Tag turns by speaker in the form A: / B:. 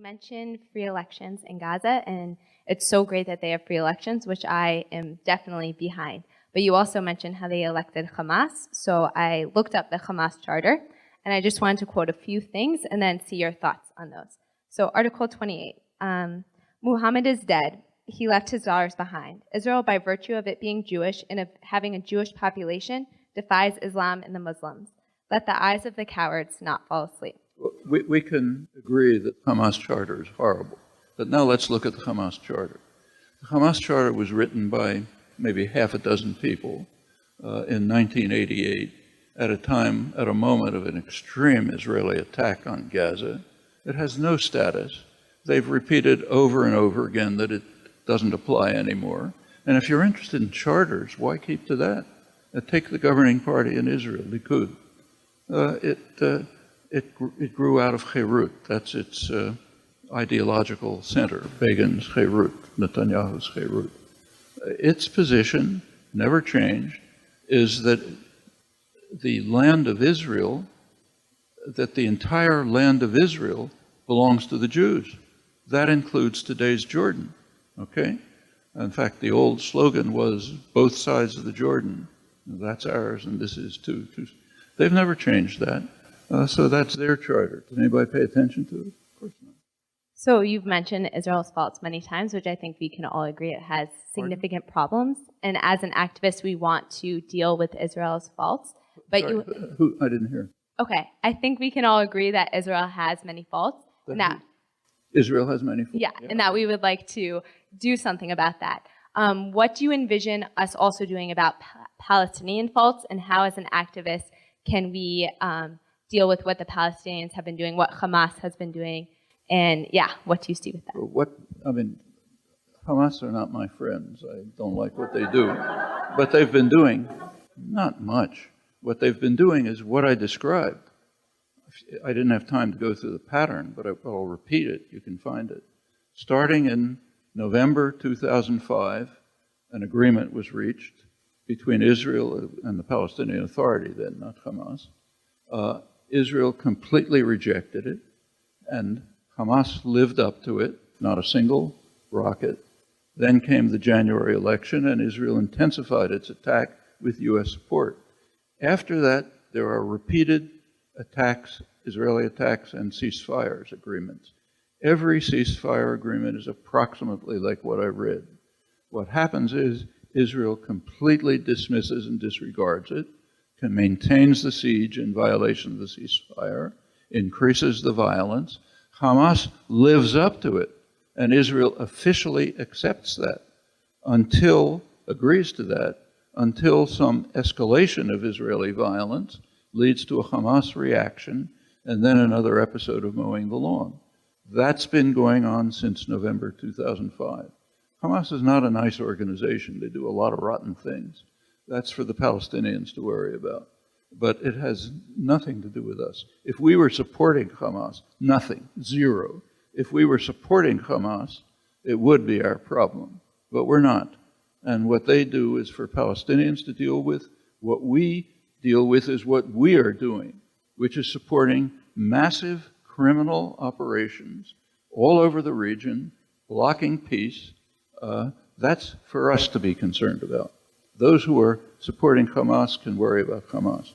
A: mentioned free elections in Gaza, and it's so great that they have free elections, which I am definitely behind. But you also mentioned how they elected Hamas, so I looked up the Hamas charter, and I just wanted to quote a few things and then see your thoughts on those. So Article 28, Muhammad is dead. He left his daughters behind. Israel, by virtue of it being Jewish and of having a Jewish population, defies Islam and the Muslims. Let the eyes of the cowards not fall asleep.
B: We can agree that the Hamas charter is horrible, but now let's look at the Hamas charter. The Hamas charter was written by maybe half a dozen people in 1988 at a moment of an extreme Israeli attack on Gaza. It has no status. They've repeated over and over again that it doesn't apply anymore. And if you're interested in charters, why keep to that? Take the governing party in Israel, Likud. It grew out of Cherut. That's its ideological center, Begin's Cherut, Netanyahu's Cherut. Its position, never changed, is that the land of Israel, that the entire land of Israel belongs to the Jews. That includes today's Jordan, okay? In fact, the old slogan was, both sides of the Jordan. That's ours, and this is too. They've never changed that. So that's their charter. Did anybody pay attention to it? Of course not.
A: So you've mentioned Israel's faults many times, which I think we can all agree it has significant problems. And as an activist, we want to deal with Israel's faults. But
B: Sorry, who? I didn't hear.
A: Okay, I think we can all agree that Israel has many faults.
B: Israel has many faults.
A: Yeah, and that we would like to do something about that. What do you envision us also doing about Palestinian faults, and how, as an activist, can we deal with what the Palestinians have been doing, what Hamas has been doing, and what do you see with that?
B: Hamas are not my friends. I don't like what they do. But they've been doing not much. What they've been doing is what I described. I didn't have time to go through the pattern, but I'll repeat it. You can find it. Starting in November 2005, an agreement was reached between Israel and the Palestinian Authority then, not Hamas. Israel completely rejected it, and Hamas lived up to it, not a single rocket. Then came the January election, and Israel intensified its attack with U.S. support. After that, there are repeated attacks, Israeli attacks, and ceasefires agreements. Every ceasefire agreement is approximately like what I read. What happens is Israel completely dismisses and disregards it, maintains the siege in violation of the ceasefire, increases the violence. Hamas lives up to it, and Israel officially accepts that agrees to that, until some escalation of Israeli violence leads to a Hamas reaction, and then another episode of mowing the lawn. That's been going on since November 2005. Hamas is not a nice organization. They do a lot of rotten things. That's for the Palestinians to worry about. But it has nothing to do with us. If we were supporting Hamas, nothing, zero. If we were supporting Hamas, it would be our problem. But we're not. And what they do is for Palestinians to deal with. What we deal with is what we are doing, which is supporting massive criminal operations all over the region, blocking peace. That's for us to be concerned about. Those who are supporting Hamas can worry about Hamas.